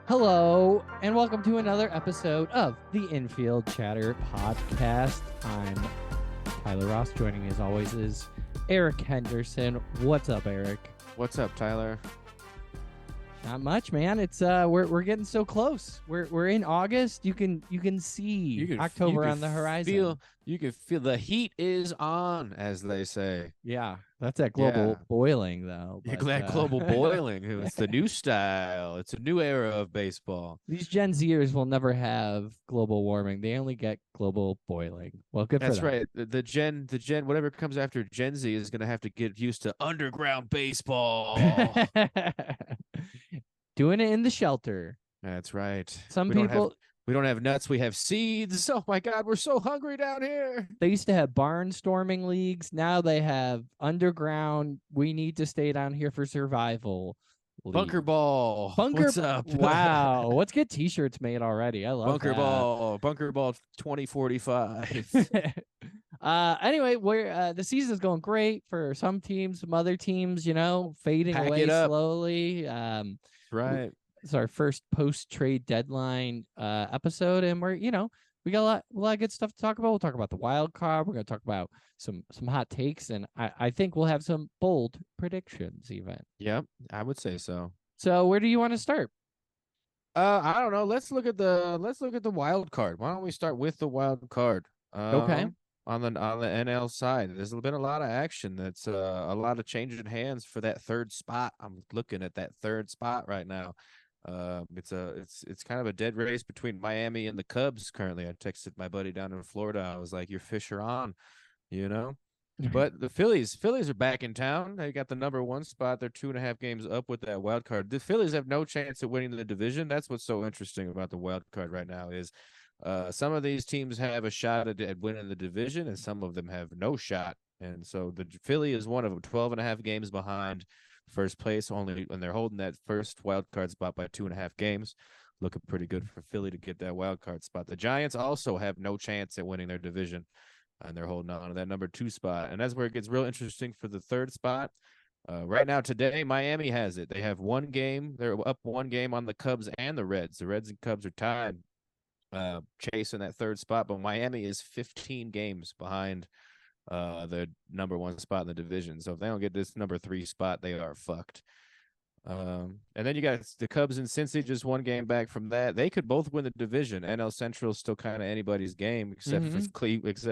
Hello, and welcome to another episode of the Infield Chatter Podcast. I'm Tyler Ross. Joining me as always is Eric Henderson. What's up, Eric? What's up, Tyler? Not much, man. It's we're getting so close. We're in August. You can see October on the horizon. You can feel the heat is on, as they say. Yeah, that's that global boiling, though. But, that global boiling. It's the new style. It's a new era of baseball. These Gen Zers will never have global warming. They only get global boiling. Well, good for them. That's right. The Gen, whatever comes after Gen Z is going to have to get used to underground baseball. Doing it in the shelter. That's right. We don't have nuts. We have seeds. Oh my God, we're so hungry down here. They used to have barnstorming leagues. Now they have underground. We need to stay down here for survival. Bunker ball. What's up? Wow. Let's get t-shirts made already. I love Bunker ball 2045. Anyway, the season's going great for some teams, some other teams, fading away slowly. Right. It's our first post-trade deadline episode, and we got a lot of good stuff to talk about. We'll talk about the wild card. We're going to talk about some hot takes, and I think we'll have some bold predictions even. Yep, I would say so. So where do you want to start? I don't know. Let's look at the wild card. Why don't we start with the wild card? Okay. On the NL side, there's been a lot of action. That's a lot of changing hands for that third spot. I'm looking at that third spot right now. It's kind of a dead race between Miami and the Cubs currently. I texted my buddy down in Florida. I was like, "Your fish are on," But the Phillies are back in town. They got the number one spot. They're 2.5 games up with that wild card. The Phillies have no chance at winning the division. That's what's so interesting about the wild card right now is some of these teams have a shot at winning the division, and some of them have no shot. And so the Philly is one of them, 12.5 games behind first place, and they're holding that first wild card spot by 2.5 games. Looking pretty good for Philly to get that wild card spot. The Giants also have no chance at winning their division, and they're holding on to that number 2 spot. And that's where it gets real interesting for the third spot. Right now, today, Miami has it. They have 1 game. They're up 1 game on the Cubs and the Reds. The Reds and Cubs are tied, chasing that third spot, but Miami is 15 games behind the number 1 spot in the division. So if they don't get this number 3 spot, they are fucked. And then you got the Cubs and Cincy, just 1 game back from that. They could both win the division. NL Central is still kind of anybody's game, except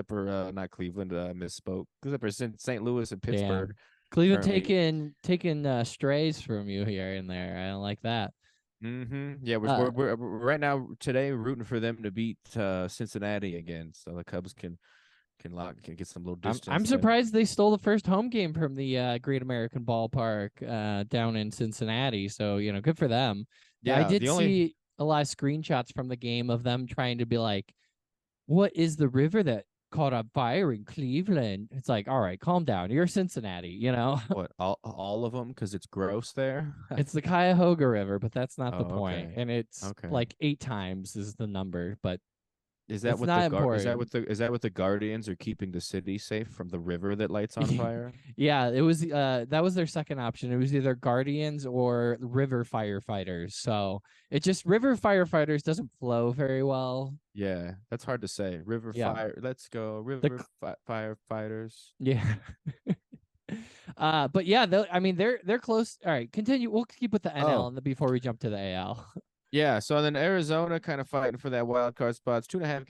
for not Cleveland. Misspoke. Except for St. Louis and Pittsburgh. Damn. Cleveland taking strays from you here and there. I don't like that. Yeah, we're right now today rooting for them to beat Cincinnati again, so the Cubs can get some little distance. I'm surprised they stole the first home game from the Great American Ballpark down in Cincinnati. So good for them. Yeah, I did see a lot of screenshots from the game of them trying to be like, "What is the river that caught on fire in Cleveland?" It's like, all right, calm down. You're Cincinnati, What, all of them, because it's gross there? It's the Cuyahoga River, but that's not the point. Okay. And it's like 8 times is the number, but is that what the Guardians are keeping the city safe from the river that lights on fire? Yeah, it was that was their second option. It was either Guardians or river firefighters. So it just river firefighters doesn't flow very well. Yeah, that's hard to say. Fire. Let's go firefighters. Yeah. But yeah, they're close. All right, continue. We'll keep with the NL before we jump to the AL. Yeah, so then Arizona kind of fighting for that wild card spot. It's 2.5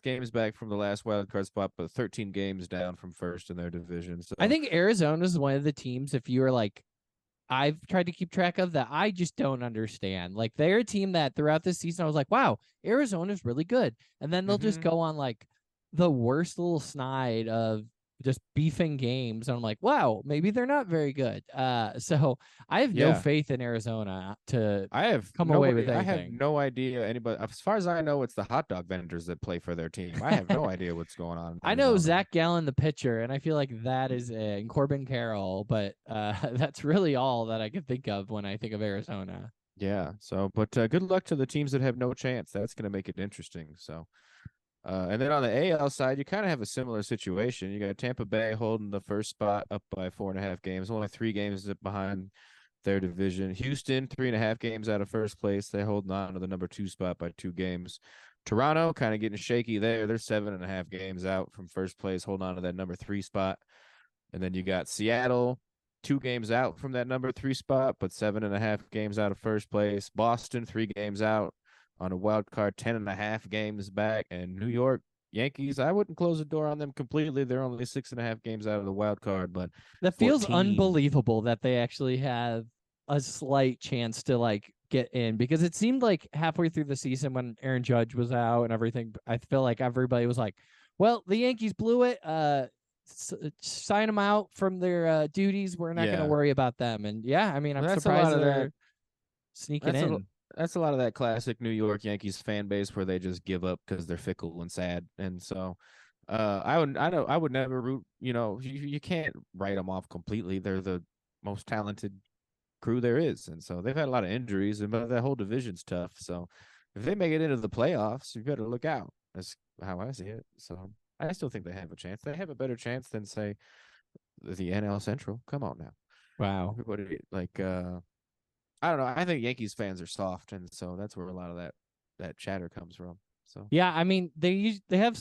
games back from the last wild card spot, but 13 games down from first in their division. So I think Arizona is one of the teams, if you were like, I've tried to keep track of, that I just don't understand. Like, they're a team that throughout this season I was like, wow, Arizona's really good. And then they'll just go on like the worst little snide of just beefing games, and I'm like, wow, maybe they're not very good. So I have no faith in Arizona to come away with anything. I have no idea anybody. As far as I know, it's the hot dog vendors that play for their team. I have no idea what's going on. I know Zach Gallen, the pitcher, and I feel like that is and Corbin Carroll, but that's really all that I can think of when I think of Arizona. Yeah. So, but good luck to the teams that have no chance. That's going to make it interesting. So. And then on the AL side, you kind of have a similar situation. You got Tampa Bay holding the first spot up by 4.5 games, only 3 games behind their division. Houston, 3.5 games out of first place. They holding on to the number 2 spot by 2 games. Toronto kind of getting shaky there. They're 7.5 games out from first place, holding on to that number 3 spot. And then you got Seattle, 2 games out from that number 3 spot, but 7.5 games out of first place. Boston, 3 games out on a wild card, 10.5 games back. And New York Yankees, I wouldn't close the door on them completely. They're only 6.5 games out of the wild card, but that feels 14. unbelievable that they actually have a slight chance to like get in, because it seemed like halfway through the season when Aaron Judge was out and everything, I feel like everybody was like, well, the Yankees blew it. Sign them out from their duties. We're not going to worry about them. And yeah, I mean, I'm surprised they're sneaking in. That's a lot of that classic New York Yankees fan base where they just give up because they're fickle and sad. And so I would never root, you can't write them off completely. They're the most talented crew there is. And so they've had a lot of injuries, and that whole division's tough. So if they make it into the playoffs, you better look out. That's how I see it. So I still think they have a chance. They have a better chance than, say, the NL Central. Come on now. Wow. Everybody, I don't know. I think Yankees fans are soft, and so that's where a lot of that chatter comes from. So yeah, I mean, they have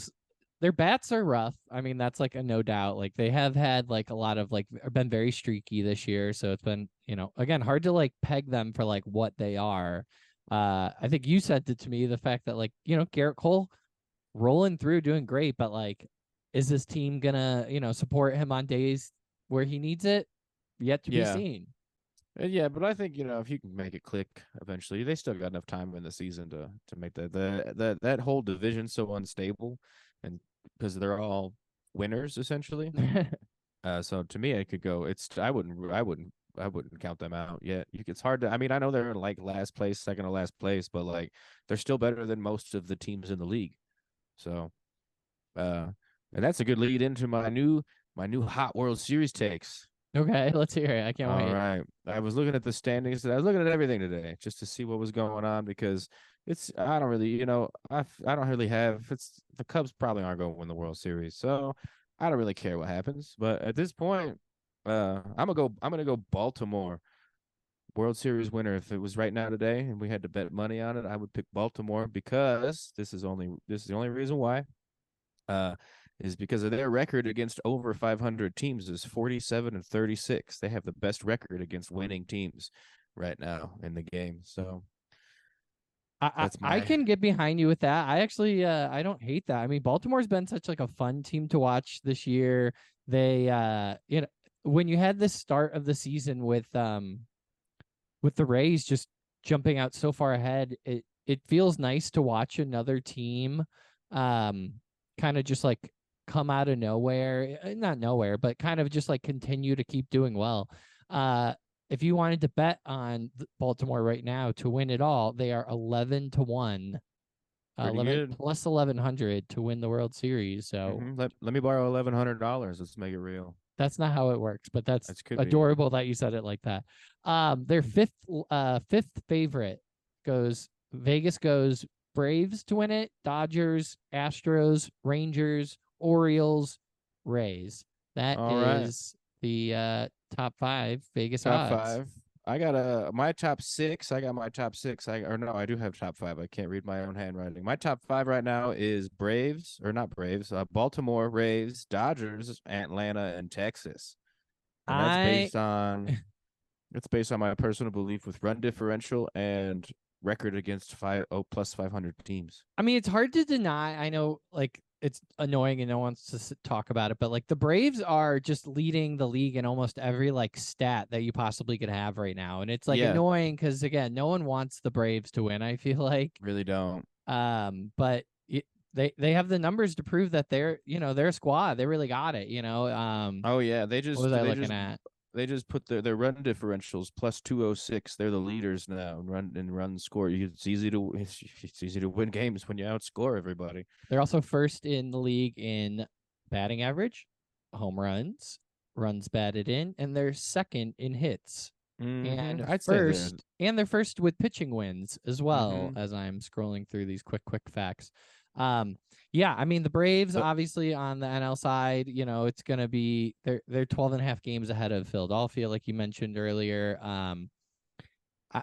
their bats are rough. I mean, that's like a no doubt. Like they have had like a lot of like been very streaky this year, so it's been, again, hard to like peg them for like what they are. I think you said it to me, the fact that like, Garrett Cole rolling through, doing great, but like, is this team gonna, support him on days where he needs it? Yet to be seen. Yeah, but I think, if you can make it click eventually, they still got enough time in the season to make that whole division so unstable, and because they're all winners essentially. So to me, it could go. I wouldn't count them out yet. It's hard to. I mean, I know they're in like last place, second to last place, but like they're still better than most of the teams in the league. So, and that's a good lead into my new hot World Series takes. Okay, let's hear it. I can't wait. All right. I was looking at the standings. I was looking at everything today just to see what was going on, because I don't really, I don't really have, the Cubs probably aren't going to win the World Series. So I don't really care what happens. But at this point, I'm going to go Baltimore World Series winner. If it was right now today and we had to bet money on it, I would pick Baltimore, because this is the only reason why. Is because of their record against over 500 teams is 47-36. They have the best record against winning teams right now in the game. So I can get behind you with that. I actually I don't hate that. I mean, Baltimore's been such like a fun team to watch this year. They when you had this start of the season with the Rays just jumping out so far ahead, it feels nice to watch another team kind of just like come out of nowhere, not nowhere, but kind of just like continue to keep doing well. If you wanted to bet on Baltimore right now to win it all, they are 11-1, 11 plus 1,100 to win the World Series. So let me borrow $1,100. Let's make it real. That's not how it works, but that's adorable that you said it like that. Their fifth favorite Vegas goes Braves to win it, Dodgers, Astros, Rangers, Orioles, Rays. That is the top 5 Vegas odds. Top 5. I got my top 6. I got my top 6. I do have top 5. I can't read my own handwriting. My top 5 right now is Baltimore, Rays, Dodgers, Atlanta, and Texas. And it's based on my personal belief with run differential and record against plus 500 teams. I mean, it's hard to deny. I know, like, it's annoying and no one wants to talk about it, but like the Braves are just leading the league in almost every like stat that you possibly could have right now. And it's like annoying because, again, no one wants the Braves to win, I feel like. Really don't. But they have the numbers to prove that they're a squad. They really got it, Oh yeah, what was I looking at? They just put their run differentials plus 206. They're the leaders now in run score. It's easy to win games when you outscore everybody. They're also first in the league in batting average, home runs, runs batted in, and they're second in hits. And they're first with pitching wins as well, as I'm scrolling through these quick facts. Yeah, I mean, the Braves, obviously, on the NL side, it's going to be they're 12.5 games ahead of Philadelphia, like you mentioned earlier.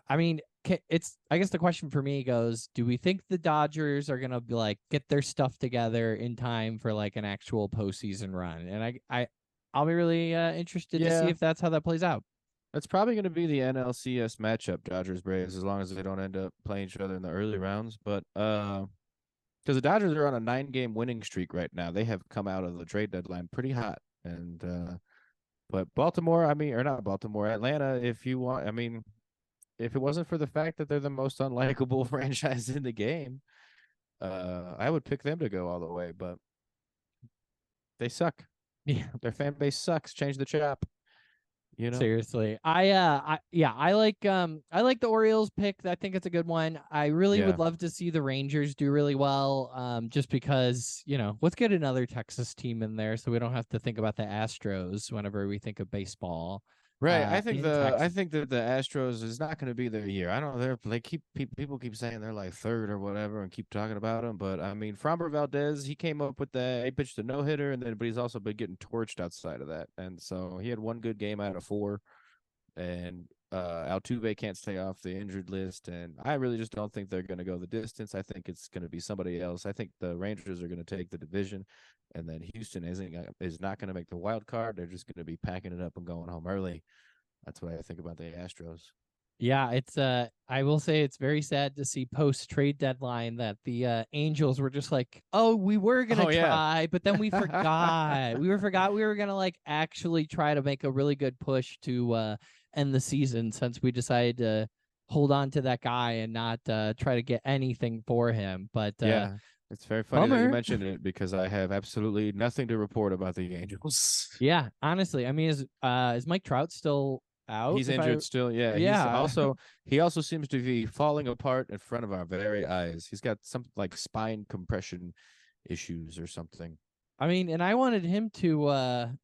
I mean, I guess the question for me goes, do we think the Dodgers are gonna be like get their stuff together in time for like an actual postseason run? And I'll be really interested to see Yeah, if that's how that plays out. it's probably going to be the NLCS matchup, Dodgers Braves, as long as they don't end up playing each other in the early rounds. But because the Dodgers are on a 9-game winning streak right now, they have come out of the trade deadline pretty hot. And but Baltimore, I mean, or not Baltimore, Atlanta, if you want, I mean, if it wasn't for the fact that they're the most unlikable franchise in the game, I would pick them to go all the way. But they suck. Yeah. Their fan base sucks. Change the chop. You know. Seriously. I like the Orioles pick. I think it's a good one. I really would Yeah. love to see the Rangers do really well. Just because, let's get another Texas team in there so we don't have to think about the Astros whenever we think of baseball. Right. In I Texas. think that the Astros is not going to be their year. I don't know. They keep people keep saying they're like third or whatever and keep talking about them. But I mean, Framber Valdez, he came up with that. He pitched a no hitter, and then but he's also been getting torched outside of that. And so he had one good game out of 4, and Altuve can't stay off the injured list. And I really just don't think they're going to go the distance. I think it's going to be somebody else. I think the Rangers are going to take the division, and then Houston is not going to make the wild card. They're just going to be packing it up and going home early. That's what I think about the Astros. Yeah, it's I will say it's very sad to see post trade deadline that the Angels were just like, "Oh, we were going to Oh yeah. try, but then we forgot. We were going to like actually try to make a really good push to end the season since we decided to hold on to that guy and not try to get anything for him." But Yeah. It's very funny that you bummer. mentioned it because I have absolutely nothing to report about the Angels. Yeah, honestly. I mean, is Mike Trout still out? He's injured still. Yeah, Yeah. he also seems to be falling apart in front of our very eyes. He's got some like spine compression issues or something. I mean, and I wanted him to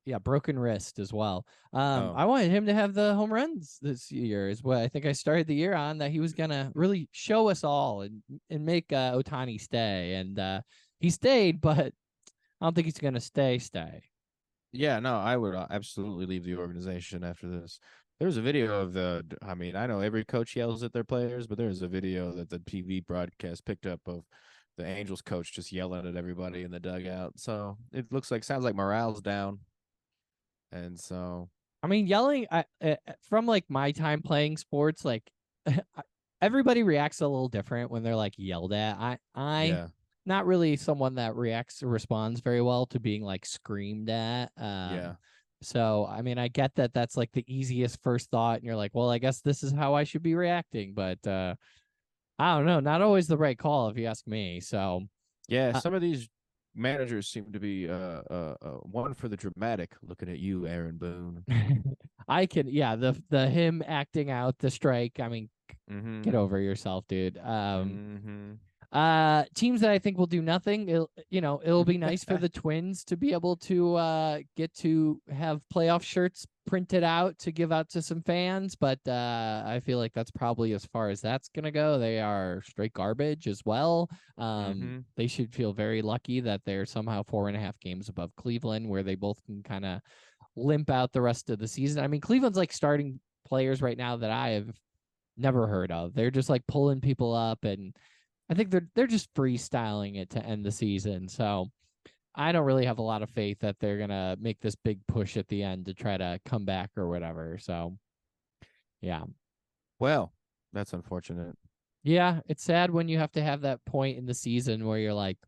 yeah, broken wrist as well. Oh, I wanted him to have the home runs this year is what I think I started the year on, that he was gonna really show us all and make Otani stay. And he stayed, but I don't think he's gonna stay. yeah, no, I would absolutely leave the organization after this. There's a video of I mean, I know every coach yells at their players, but there's a video that the TV broadcast picked up of the Angels coach just yelling at everybody in the dugout. So it sounds like morale's down. And so, I mean, yelling from like my time playing sports, like everybody reacts a little different when they're like yelled at. I yeah, not really someone that reacts or responds very well to being like screamed at. yeah. So I mean, I get that that's like the easiest first thought, and you're like, well, I guess this is how I should be reacting, but I don't know, not always the right call if you ask me. So Yeah, uh, some of these managers seem to be one for the dramatic. Looking at you, Aaron Boone. I can, yeah, the him acting out the strike. I mean, Mm-hmm. get over yourself, dude. Mm-hmm. Teams that I think will do nothing. It'll be nice for the Twins to be able to get to have playoff shirts printed out to give out to some fans, but I feel like that's probably as far as that's gonna go. They are straight garbage as well. Mm-hmm. They should feel very lucky that they're somehow 4.5 games above Cleveland, where they both can kind of limp out the rest of the season. I mean, Cleveland's like starting players right now that I have never heard of. They're just like pulling people up, and I think they're just freestyling it to end the season. So I don't really have a lot of faith that they're gonna make this big push at the end to try to come back or whatever. So yeah. Well, that's unfortunate. Yeah, it's sad when you have to have that point in the season where you're like,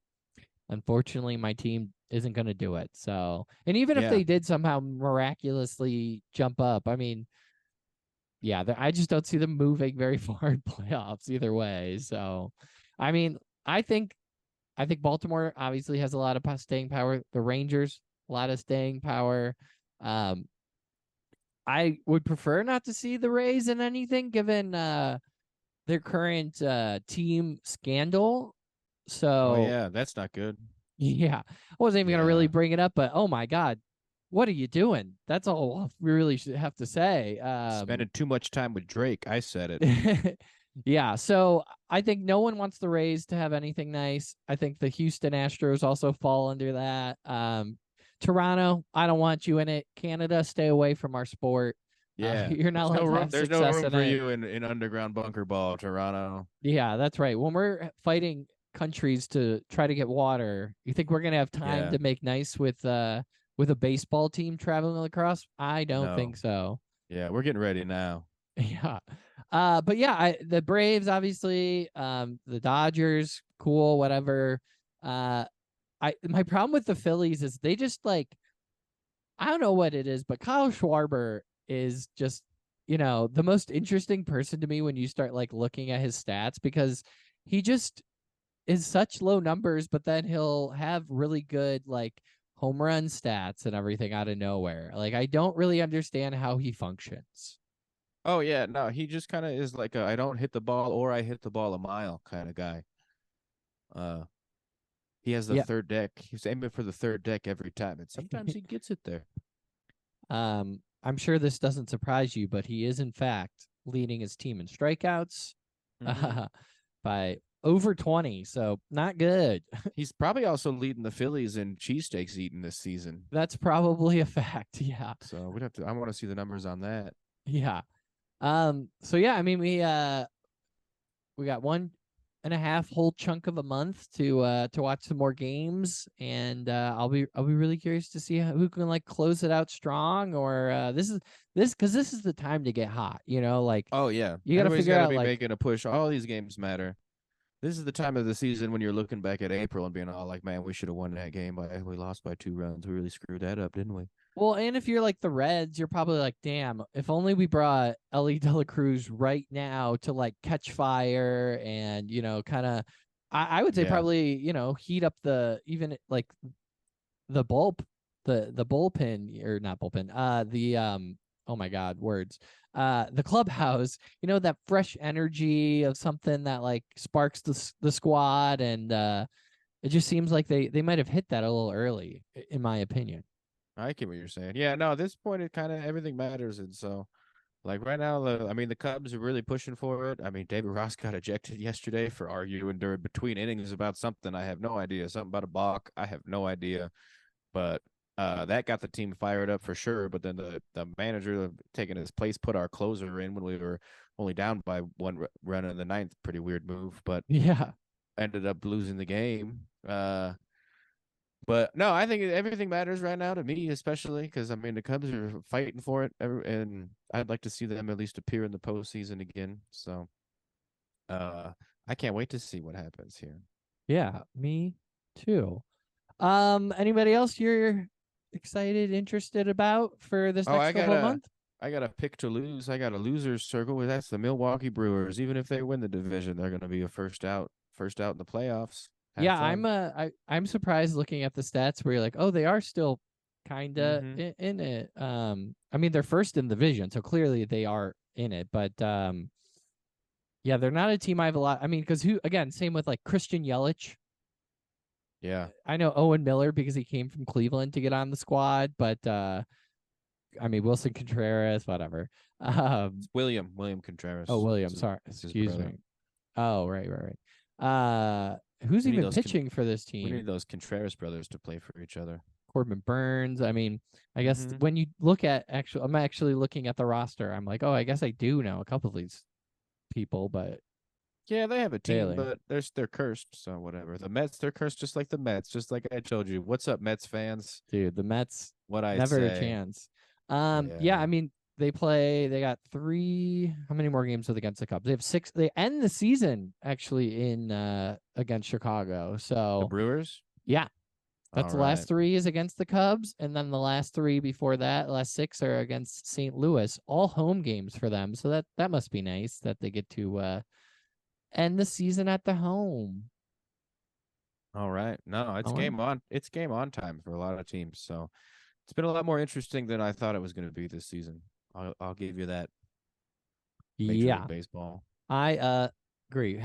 unfortunately, my team isn't going to do it. So, and even if Yeah. they did somehow miraculously jump up, I mean, yeah, I just don't see them moving very far in playoffs either way. So, I mean, I think Baltimore obviously has a lot of staying power. The Rangers, a lot of staying power. Um, I would prefer not to see the Rays in anything given their current team scandal. Oh So, yeah, that's not good. yeah, I wasn't even gonna really Yeah. bring it up, but oh my god, what are you doing? That's all we really should have to say. Spending too much time with Drake. I said it. Yeah, so I think no one wants the Rays to have anything nice. I think the Houston Astros also fall under that. Toronto, I don't want you in it. Canada, stay away from our sport. Yeah. You're not There's no allowed to room. have There's no success room in for it. you in underground bunker ball, Toronto. Yeah, that's right. When we're fighting countries to try to get water, you think we're gonna have time Yeah. to make nice with a baseball team traveling across? I don't No. think so. Yeah, we're getting ready now. Yeah. But yeah, the Braves obviously, the Dodgers, cool, whatever. Uh my problem with the Phillies is they just like I don't know what it is, but Kyle Schwarber is just, the most interesting person to me when you start like looking at his stats because he just is such low numbers, but then he'll have really good like home run stats and everything out of nowhere. Like I don't really understand how he functions. Oh yeah, no, he just kind of is like a I don't hit the ball or I hit the ball a mile kind of guy. Uh, he has the Yeah. third deck. He's aiming for the third deck every time, and sometimes he gets it there. I'm sure this doesn't surprise you, but he is in fact leading his team in strikeouts Mm-hmm. by over 20. So not good. He's probably also leading the Phillies in cheesesteaks eaten this season. That's probably a fact. Yeah. So we'd have to. I want to see the numbers on that. Yeah. So yeah, I mean we got 1.5 whole chunk of a month to watch some more games, and I'll be really curious to see who can like close it out strong, or this is the time to get hot, like Oh yeah, you got to everybody's figure got to out be like making a push. All these games matter. This is the time of the season when you're looking back at April and being all like, "Man, we should have won that game, but we lost by 2 runs. We really screwed that up, didn't we?" well, and if you're like the Reds, you're probably like, damn, if only we brought Ellie De La Cruz right now to like catch fire and kind of I would say Yeah. probably heat up the even like the bulb the bullpen, or not bullpen, the oh my god, words, the clubhouse, that fresh energy of something that like sparks the squad, and it just seems like they might have hit that a little early, in my opinion. I get what you're saying. Yeah, no, at this point, it kind of everything matters, and so like right now, I mean, the Cubs are really pushing for it. I mean, David Ross got ejected yesterday for arguing during between innings about something. I have no idea. Something about a balk. I have no idea. But that got the team fired up for sure. But then the manager taking his place put our closer in when we were only down by one run in the ninth. Pretty weird move, but Yeah. ended up losing the game. But no, I think everything matters right now to me, especially because I mean the Cubs are fighting for it, and I'd like to see them at least appear in the postseason again. So, I can't wait to see what happens here. Yeah, me too. Anybody else you're excited, interested about for this Oh, next couple of months? I got a pick to lose. I got a losers circle. That's the Milwaukee Brewers. Even if they win the division, they're going to be a first out in the playoffs. Have Yeah, fun. I'm surprised looking at the stats where you're like, oh, they are still kind of Mm-hmm. in it. I mean, they're first in the division, so clearly they are in it. But yeah, they're not a team I have a lot. I mean, because who again? Same with like Christian Yelich. Yeah. I know Owen Miller because he came from Cleveland to get on the squad, but I mean Wilson Contreras, whatever. It's William Oh, Contreras. William, sorry, It's his excuse brother. me. Oh, right. Who's We need even those. pitching for this We team? need those Contreras brothers to play for each other. Corbin Burns. I mean, I guess Mm-hmm. when you look at I'm actually looking at the roster. I'm like, oh, I guess I do know a couple of these people, but Yeah, they have a team, failing. but they're cursed, so whatever. The Mets, they're cursed just like the Mets, just like I told you. What's up, Mets fans? Dude, the Mets What I never a say. chance. Yeah, Yeah. I mean, they got three, how many more games with against the Cubs? They have six. They end the season actually in against Chicago. The So Brewers? yeah, that's All the last right. three is against the Cubs, and then the last three before that, last six are against St. Louis, all home games for them. So that must be nice that they get to end the season at the home. All right. No, it's All right. game on. It's game on time for a lot of teams. So it's been a lot more interesting than I thought it was going to be this season. I'll give you that. Major Yeah, League Baseball. I agree.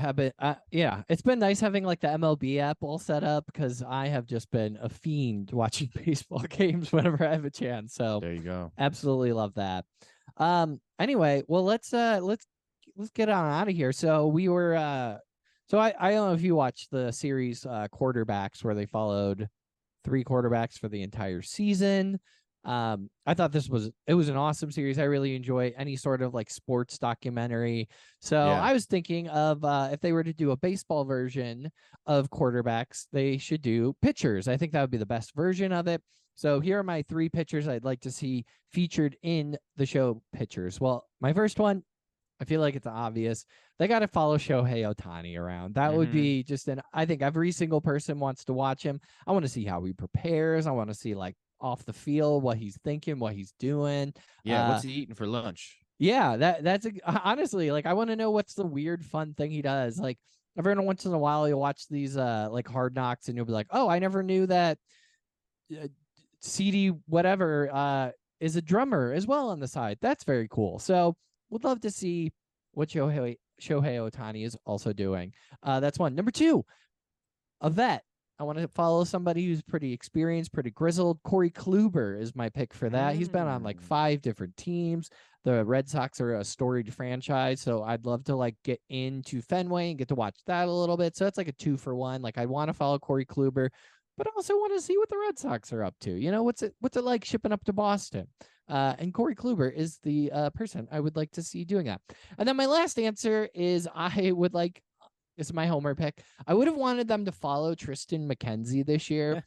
Yeah, it's been nice having like the MLB app all set up because I have just been a fiend watching baseball games whenever I have a chance. So There you go. absolutely love that. Anyway, well let's get on out of here. So we were so I don't know if you watched the series quarterbacks where they followed three quarterbacks for the entire season. I thought it was an awesome series. I really enjoy any sort of like sports documentary. So Yeah. I was thinking of if they were to do a baseball version of quarterbacks, they should do pitchers. I think that would be the best version of it. So here are my 3 pitchers I'd like to see featured in the show pitchers. Well, my first one, I feel like it's obvious. They got to follow Shohei Ohtani around. That would Mm-hmm. be I think every single person wants to watch him. I want to see how he prepares. I want to see like off the field, what he's thinking, what he's doing. Yeah. What's he eating for lunch? Yeah, honestly, like I want to know what's the weird fun thing he does. Like every once in a while you'll watch these like Hard Knocks and you'll be like, "Oh, I never knew that CD whatever is a drummer as well on the side." That's very cool. So, would love to see what Shohei Ohtani is also doing. That's one. Number 2, a vet. I want to follow somebody who's pretty experienced, pretty grizzled. Corey Kluber is my pick for that. He's been on like 5 different teams. The Red Sox are a storied franchise, so I'd love to like get into Fenway and get to watch that a little bit. So that's like a 2-for-1. Like I want to follow Corey Kluber, but I also want to see what the Red Sox are up to. You know, what's it like shipping up to Boston? And Corey Kluber is the person I would like to see doing that. And then my last answer is I would like this is my homer pick. I would have wanted them to follow Tristan McKenzie this year.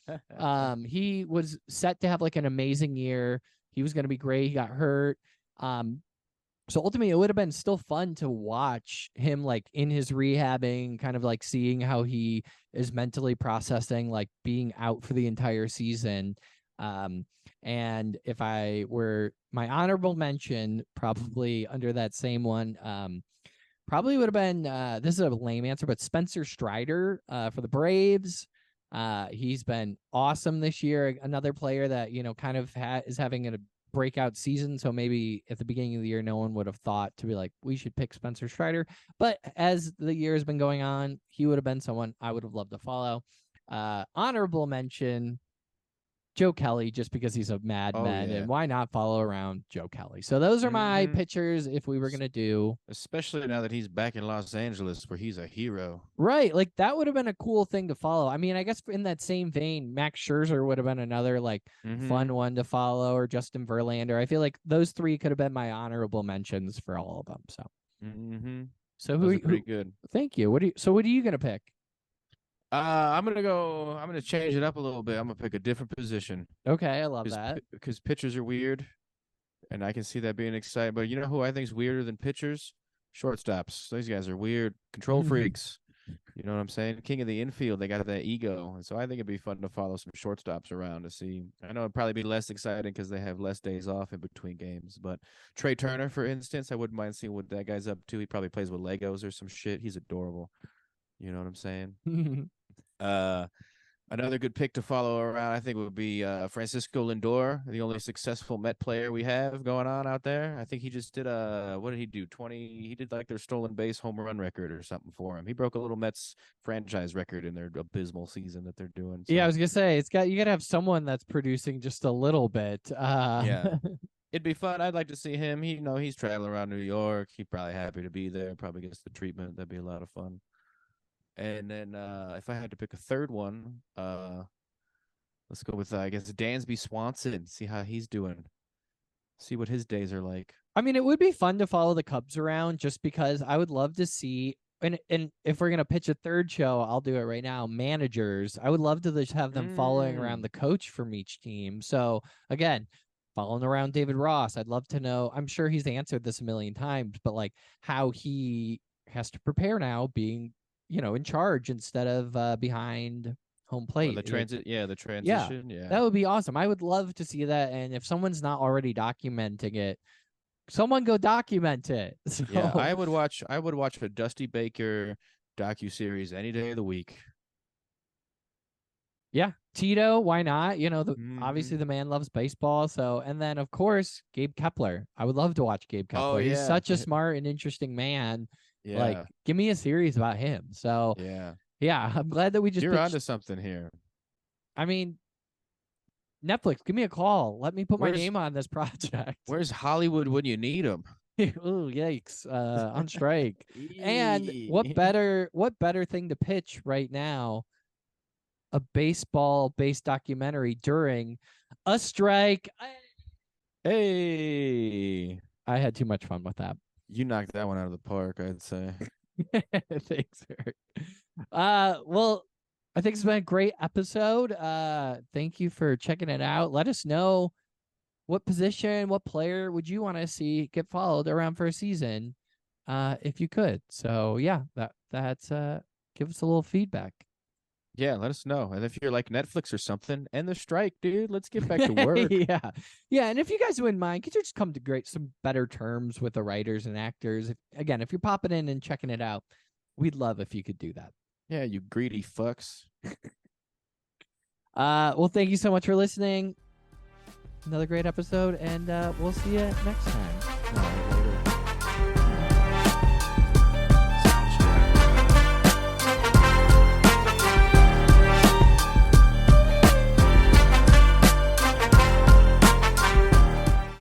He was set to have like an amazing year. He was going to be great. He got hurt. So ultimately, it would have been still fun to watch him like in his rehabbing, kind of like seeing how he is mentally processing, like being out for the entire season. And if I were my honorable mention, probably under that same one, probably would have been this is a lame answer, but Spencer Strider for the Braves. He's been awesome this year. Another player that kind of is having a breakout season. So maybe at the beginning of the year, no one would have thought to be like, we should pick Spencer Strider. But as the year has been going on, he would have been someone I would have loved to follow. Honorable mention, Joe Kelly, just because he's a madman, yeah. and why not follow around Joe Kelly? So those are my Mhm. pitchers if we were going to do. Especially now that he's back in Los Angeles where he's a hero. Right. Like that would have been a cool thing to follow. I mean, I guess in that same vein, Max Scherzer would have been another like fun one to follow, or Justin Verlander. I feel like those 3 could have been my honorable mentions for all of them. So, so Those are pretty good. Thank you. What are you going to pick? I'm gonna change it up a little bit. I'm gonna pick a different position. Okay, I love that. Because pitchers are weird, and I can see that being exciting. But you know who I think is weirder than pitchers? Shortstops. These guys are weird, control freaks. You know what I'm saying? King of the infield. They got that ego, and so I think it'd be fun to follow some shortstops around to see. I know it'd probably be less exciting because they have less days off in between games. But Trey Turner, for instance, I wouldn't mind seeing what that guy's up to. He probably plays with Legos or some shit. He's adorable. You know what I'm saying? Another good pick to follow around, I think, would be Francisco Lindor, the only successful Met player we have going on out there. I think he just did what did he do? He did like their stolen base home run record or something for him. He broke a little Mets franchise record in their abysmal season that they're doing. So. Yeah, I was gonna say you gotta have someone that's producing just a little bit. Yeah. It'd be fun. I'd like to see him. He's traveling around New York. He's probably happy to be there. Probably gets the treatment. That'd be a lot of fun. And then if I had to pick a third one, let's go with I guess Dansby Swanson. See how he's doing. See what his days are like. I mean, it would be fun to follow the Cubs around just because I would love to see. And if we're gonna pitch a third show, I'll do it right now. Managers, I would love to just have them following around the coach from each team. So again, following around David Ross, I'd love to know. I'm sure he's answered this a million times, but like how he has to prepare now, being in charge instead of behind home plate. The transition. Yeah, that would be awesome. I would love to see that. And if someone's not already documenting it, someone go document it. So, yeah, I would watch a Dusty Baker docuseries any day of the week. Yeah, Tito, why not? Obviously the man loves baseball. So, and then of course Gabe Kepler. I would love to watch Gabe Kepler. Oh, yeah. He's such a smart and interesting man. Yeah. Like, give me a series about him. So, yeah, I'm glad that we just you're onto something here. I mean, Netflix, give me a call. Let me put my name on this project. Where's Hollywood when you need them? Oh, yikes! On strike. And what better thing to pitch right now? A baseball-based documentary during a strike. Hey, I had too much fun with that. you knocked that one out of the park, I'd say. Thanks, Eric. Well, I think it's been a great episode. Thank you for checking it out. Let us know what position, what player would you want to see get followed around for a season, if you could. So yeah, that's give us a little feedback. Yeah, let us know. And if you're like Netflix or something, end the strike, dude. Let's get back to work. Yeah, yeah. And if you guys wouldn't mind, could you just come to some better terms with the writers and actors? If you're popping in and checking it out, we'd love if you could do that. Yeah, you greedy fucks. Well, thank you so much for listening. Another great episode, and we'll see you next time.